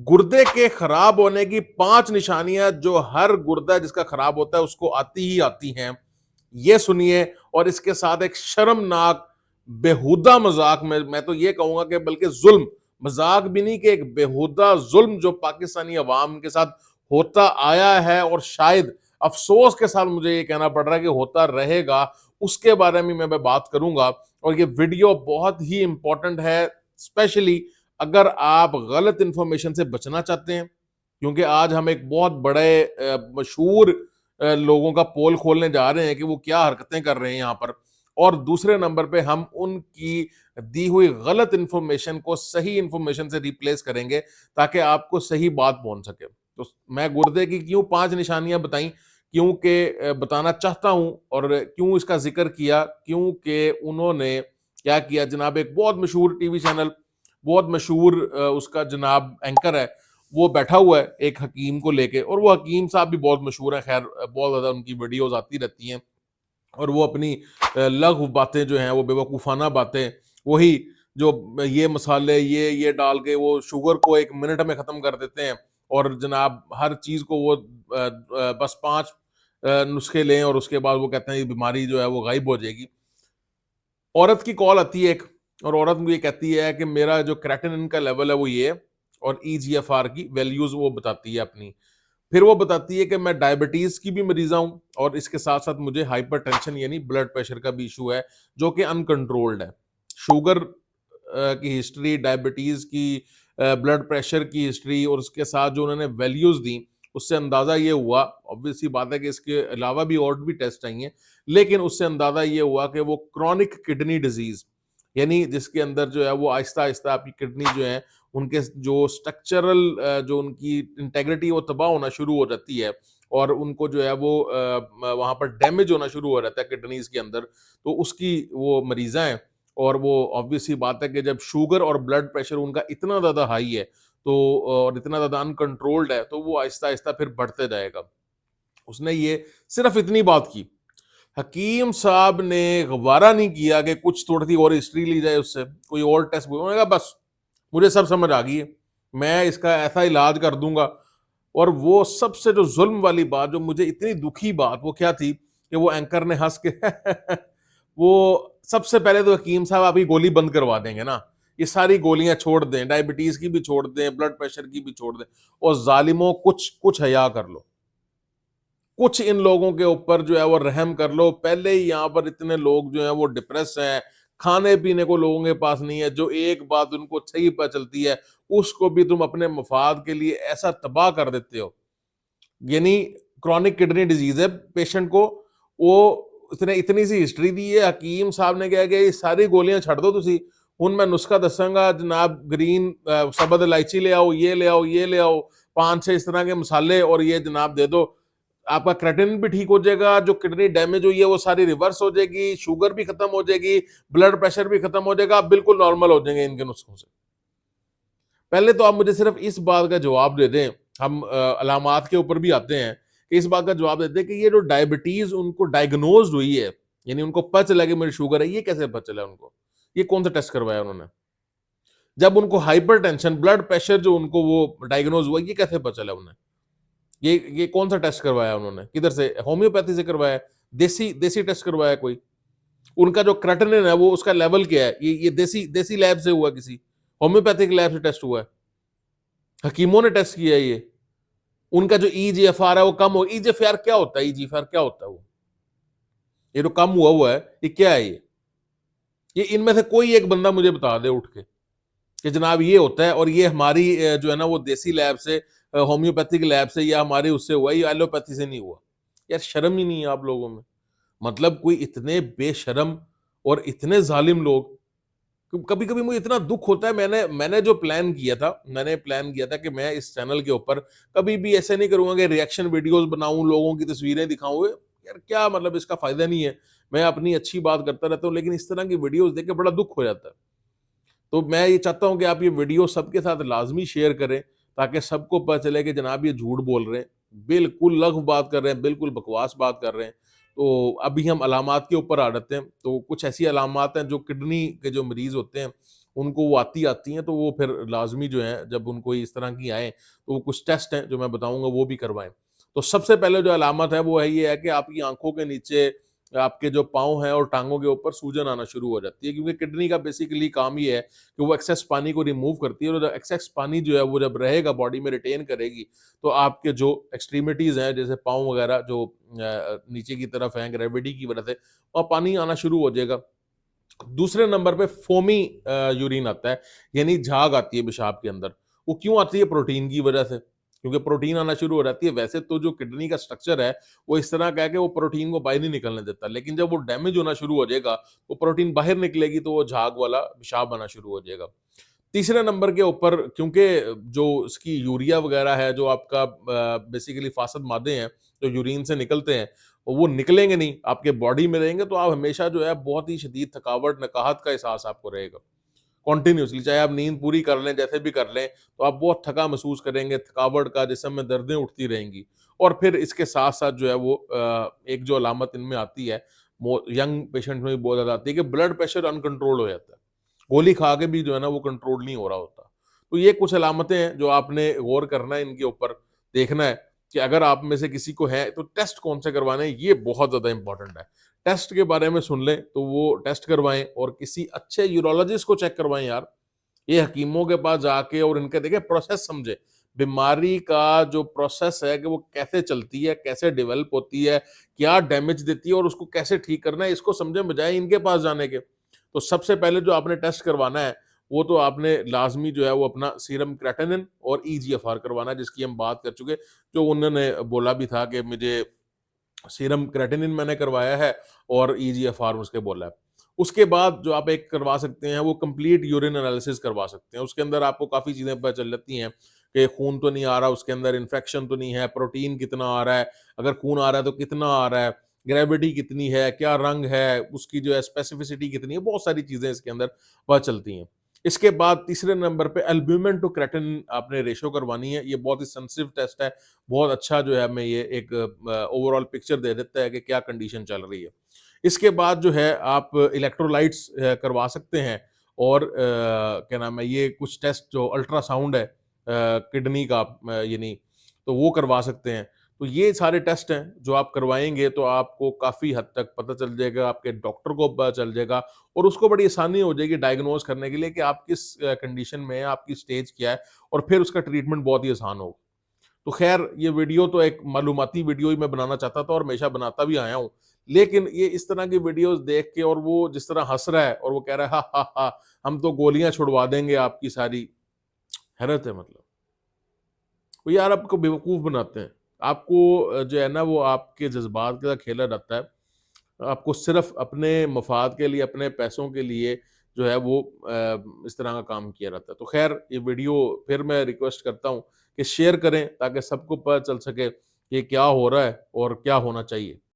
गुर्दे के खराब होने की 5 निशानियां जो हर गुर्दा जिसका खराब होता है उसको आती ही आती हैं। ये सुनिए और इसके साथ एक शर्मनाक बेहुदा मजाक में मैं तो ये कहूंगा कि बल्कि जुल्म, मजाक भी नहीं कि एक बेहुदा जुल्म जो पाकिस्तानी अवाम के साथ होता आया है और शायद अफसोस के साथ मुझे ये कहना पड़ रहा है कि होता रहेगा, उसके बारे में मैं बात करूंगा। और ये वीडियो बहुत ही इंपॉर्टेंट है, स्पेशली अगर आप गलत इंफॉर्मेशन से बचना चाहते हैं, क्योंकि आज हम एक बहुत बड़े मशहूर लोगों का पोल खोलने जा रहे हैं कि वो क्या हरकतें कर रहे हैं यहाँ पर। और दूसरे नंबर पे हम उनकी दी हुई गलत इंफॉर्मेशन को सही इंफॉर्मेशन से रिप्लेस करेंगे ताकि आपको सही बात पहुंच सके। तो मैं गुर्दे की क्यों 5 निशानियां बताई, क्योंकि बताना चाहता हूं और क्यों इसका जिक्र किया, क्योंकि उन्होंने क्या किया जनाब, एक बहुत मशहूर टीवी चैनल, बहुत मशहूर उसका जनाब एंकर है, वो बैठा हुआ है एक हकीम को लेके, और वो हकीम साहब भी बहुत मशहूर है, खैर बहुत ज्यादा उनकी वीडियोस आती रहती हैं। और वो अपनी लघु बातें जो हैं, वो बेवकूफ़ाना बातें, वही जो ये मसाले ये डाल के वो शुगर को 1 मिनट में ख़त्म कर देते हैं, और जनाब हर चीज़ को वो बस 5 नुस्खे लें और उसके बाद वो कहते हैं ये बीमारी जो है वो गायब हो जाएगी। औरत की कॉल आती है एक, और औरत मुझे कहती है कि मेरा जो क्रेटिनिन का लेवल है वो ये है, और ईजीएफआर की वैल्यूज वो बताती है अपनी। फिर वो बताती है कि मैं डायबिटीज की भी मरीजा हूं, और इसके साथ साथ मुझे हाइपरटेंशन यानी ब्लड प्रेशर का भी इशू है जो कि अनकंट्रोल्ड है। शुगर की हिस्ट्री, डायबिटीज की, ब्लड प्रेशर की हिस्ट्री, और उसके साथ जो उन्होंने वैल्यूज दी, उससे अंदाजा ये हुआ, ऑब्वियस सी बात है कि इसके अलावा भी और भी टेस्ट चाहिए, लेकिन उससे अंदाजा ये हुआ कि वो क्रॉनिक किडनी डिजीज, यानी जिसके अंदर जो है वो आहिस्ता आहिस्ता आपकी किडनी जो है, उनके जो स्ट्रक्चरल जो उनकी इंटेग्रिटी वो तबाह होना शुरू हो जाती है, और उनको जो है वो वहां पर डैमेज होना शुरू हो जाता है किडनीज के अंदर। तो उसकी वो मरीजा हैं, और वो ऑब्वियस सी बात है कि जब शुगर और ब्लड प्रेशर उनका इतना ज्यादा हाई है, तो और इतना ज्यादा अनकंट्रोल्ड है, तो वो आहिस्ता आहिस्ता फिर बढ़ते जाएगा। उसने ये सिर्फ इतनी बात की, हकीम साहब ने गवारा नहीं किया कि कुछ थोड़ी सी और हिस्ट्री ली जाए उससे, कोई और टेस्ट। उन्होंने कहा बस मुझे सब समझ आ गई है, मैं इसका ऐसा इलाज कर दूंगा। और वो सबसे जो जुल्म वाली बात, जो मुझे इतनी दुखी बात, वो क्या थी कि वो एंकर ने हंस के वो सबसे पहले तो हकीम साहब आपकी गोली बंद करवा देंगे ना, ये सारी गोलियां छोड़ दें, डायबिटीज की भी छोड़ दें, ब्लड प्रेशर की भी छोड़ दें, और जालिमों कुछ कुछ हया कर लो, कुछ इन लोगों के ऊपर जो है वो रहम कर लो। पहले ही यहाँ पर इतने लोग जो हैं वो डिप्रेस हैं, खाने पीने को लोगों के पास नहीं है, जो एक बात उनको सही पता चलती है उसको भी तुम अपने मफाद के लिए ऐसा तबाह कर देते हो। यानी क्रॉनिक किडनी डिजीज है पेशेंट को, वो उसने इतनी सी हिस्ट्री दी है, हकीम साहब ने क्या किया, ये सारी गोलियां छੱਡ दो तुसी, हुन मैं नुस्खा दसांगा जनाब, ग्रीन सबद इलायची ले आओ, ये ले आओ, ये ले आओ, 5-6 इस तरह के मसाले, और ये जनाब दे दो, आपका क्रेटिनिन भी ठीक हो जाएगा, जो किडनी डैमेज हुई है वो सारी रिवर्स हो जाएगी, शुगर भी खत्म हो जाएगी, ब्लड प्रेशर भी खत्म हो जाएगा, आप बिल्कुल नॉर्मल हो जाएंगे इनके नुस्खों से। पहले तो आप मुझे सिर्फ इस बात का जवाब दे दें, हम अलामात के ऊपर भी आते हैं, कि इस बात का जवाब दे दें कि ये जो डायबिटीज उनको डायग्नोज हुई है, यानी उनको पता चला कि मेरी शुगर है, ये कैसे पता चला उनको, ये कौन सा टेस्ट करवाया उन्होंने? जब उनको हाइपरटेंशन, ब्लड प्रेशर जो उनको वो डायग्नोज हुआ, ये कैसे पता चला उन्हें? ये कौन सा टेस्ट करवाया उन्होंने, किधर से? होम्योपैथी से करवाया? देसी देसी टेस्ट करवाया कोई? उनका जो क्रेटिनिन है वो उसका लेवल क्या है, ये देसी देसी लैब से हुआ, किसी होम्योपैथिक लैब से टेस्ट हुआ है? हकीमों ने टेस्ट किया है ये? उनका जो ईजीएफआर है वो कम हो, ईजीएफआर क्या होता है? ईजीएफआर क्या होता है वो? ये जो कम हुआ है, ये क्या है ये इनमें से कोई एक बंदा मुझे बता दे उठ के कि जनाब ये होता है, और ये हमारी जो है ना वो देसी लैब से, होम्योपैथिक लैब से, या हमारे उससे हुआ, ये एलोपैथी से नहीं हुआ। यार शर्म ही नहीं है आप लोगों में, मतलब कोई इतने बेशर्म और इतने जालिम लोग। कभी कभी मुझे इतना दुख होता है, मैंने जो प्लान किया था, मैंने प्लान किया था कि मैं इस चैनल के ऊपर कभी भी ऐसे नहीं करूंगा कि रिएक्शन वीडियोस बनाऊं, लोगों की तस्वीरें दिखाऊं, यार क्या मतलब, इसका फायदा नहीं है। मैं अपनी अच्छी बात करता रहता हूं, लेकिन इस तरह की वीडियोस देख के बड़ा दुख हो जाता है। तो मैं ये चाहता हूं कि आप ये वीडियो सबके साथ लाजमी शेयर करें, ताकि सबको पता चले कि जनाब ये झूठ बोल रहे हैं, बिल्कुल लघु बात कर रहे हैं, बिल्कुल बकवास बात कर रहे हैं। तो अभी हम अलामात के ऊपर आ जाते हैं। तो कुछ ऐसी अलामात हैं जो किडनी के जो मरीज होते हैं उनको वो आती हैं, तो वो फिर लाज़मी जो है जब उनको इस तरह की आएँ, तो वो कुछ टेस्ट हैं जो मैं बताऊँगा वो भी करवाएँ। तो सबसे पहले जो अलामत है वो है ये है कि आपकी आँखों के नीचे, आपके जो पाँव हैं और टाँगों के ऊपर सूजन आना शुरू हो जाती है, क्योंकि किडनी का बेसिकली काम ये है कि वो एक्सेस पानी को रिमूव करती है, और एक्सेस पानी जो है वो जब रहेगा बॉडी में रिटेन करेगी, तो आपके जो एक्सट्रीमिटीज़ हैं जैसे पाँव वगैरह जो नीचे की तरफ हैं ग्रेविटी की वजह से, वहाँ पानी आना शुरू हो जाएगा। दूसरे नंबर पे फोमी यूरिन आता है, यानी झाग आती है पेशाब के अंदर। वो क्यों आती है? प्रोटीन की वजह से, क्योंकि प्रोटीन आना शुरू हो जाती है। वैसे तो जो किडनी का स्ट्रक्चर है, वो इस तरह का है कि वो प्रोटीन को बाहर नहीं निकलने देता, लेकिन जब वो डैमेज होना शुरू हो जाएगा, वो प्रोटीन बाहर निकलेगी तो वो झाग वाला पेशाब आना शुरू हो जाएगा। तीसरे नंबर के ऊपर, क्योंकि जो इसकी यूरिया वगैरह है, जो आपका बेसिकली फासद मादे हैं, जो यूरिन से निकलते हैं, वो निकलेंगे नहीं, आपके बॉडी में रहेंगे, तो आप हमेशा जो है बहुत ही शदीद थकावट, नकाहत का एहसास आपको रहेगा। कंटिन्यूअसली चाहे आप नींद पूरी कर लें, जैसे भी कर लें, तो आप बहुत थका महसूस करेंगे, थकावट का, जिस्म में दर्दें उठती रहेंगी। और फिर इसके साथ-साथ जो है वो एक जो अलामत इनमें आती है, यंग पेशेंट में भी बहुत ज़्यादा आती है कि ब्लड प्रेशर अनकंट्रोल हो जाता है। गोली खा के भी जो है ना वो कंट्रोल नहीं हो रहा होता। तो ये कुछ अलामतें हैं जो आपने गौर करना है इनके ऊपर, देखना है कि अगर आप में से किसी को है तो टेस्ट कौन से करवाने हैं, ये बहुत ज़्यादा इंपॉर्टेंट है। टेस्ट के बारे में सुन लें तो वो टेस्ट करवाएँ और किसी अच्छे यूरोलॉजिस्ट को चेक करवाएँ यार। ये हकीमों के पास जाके और इनके देखिए प्रोसेस समझे। बीमारी का जो प्रोसेस है कि वो कैसे चलती है, कैसे डेवलप होती है, क्या डैमेज देती है और उसको कैसे ठीक करना है, इसको समझे बजाए इनके पास जाने के। तो सबसे पहले जो आपने टेस्ट करवाना है, वो तो आपने लाज़मी जो है वो अपना सीरम क्रेटिनिन और ईजीएफआर करवाना है, जिसकी हम बात कर चुके। जो उन्होंने बोला भी था कि मुझे सीरम क्रेटिनिन मैंने करवाया है और ईजीएफआर उसके बोला है। उसके बाद जो आप एक करवा सकते हैं वो कंप्लीट यूरिन एनालिसिस करवा सकते हैं। उसके अंदर आपको काफ़ी चीज़ें पता चल जाती हैं कि खून तो नहीं आ रहा, उसके अंदर इन्फेक्शन तो नहीं है, प्रोटीन कितना आ रहा है, अगर खून आ रहा है तो कितना आ रहा है, ग्रेविटी कितनी है, क्या रंग है, उसकी जो है स्पेसिफिसिटी कितनी है, बहुत सारी चीज़ें इसके अंदर पता चलती हैं। इसके बाद तीसरे नंबर पे एल्ब्यूमिन टू क्रेटिनिन आपने रेशो करवानी है। ये बहुत ही सेंसिटिव टेस्ट है। बहुत अच्छा जो है हमें ये एक ओवरऑल पिक्चर दे देता है कि क्या कंडीशन चल रही है। इसके बाद जो है आप इलेक्ट्रोलाइट्स करवा सकते हैं और क्या नाम है, ये कुछ टेस्ट जो अल्ट्रासाउंड है किडनी का, यानी तो वो करवा सकते हैं। तो ये सारे टेस्ट हैं जो आप करवाएँगे तो आपको काफ़ी हद तक पता चल जाएगा, आपके डॉक्टर को पता चल जाएगा और उसको बड़ी आसानी हो जाएगी डायग्नोज़ करने के लिए कि आप किस कंडीशन में हैं, आपकी स्टेज क्या है, और फिर उसका ट्रीटमेंट बहुत ही आसान होगा। तो ख़ैर ये वीडियो तो एक मालूमाती वीडियो ही मैं बनाना चाहता था और हमेशा बनाता भी आया हूँ। लेकिन ये इस तरह की वीडियोज़ देख के और वो जिस तरह हँस रहा है और वो कह रहा है, हा, हा, हा, हम तो गोलियाँ छुड़वा देंगे आपकी सारी, हैरत है मतलब। वो यार आपको बेवकूफ़ बनाते हैं। आपको जो है ना वो आपके जज़्बात के साथ खेला रहता है। आपको सिर्फ़ अपने मफ़ाद के लिए, अपने पैसों के लिए जो है वो इस तरह का काम किया रहता है। तो ख़ैर ये वीडियो फिर मैं रिक्वेस्ट करता हूँ कि शेयर करें ताकि सबको पता चल सके कि क्या हो रहा है और क्या होना चाहिए।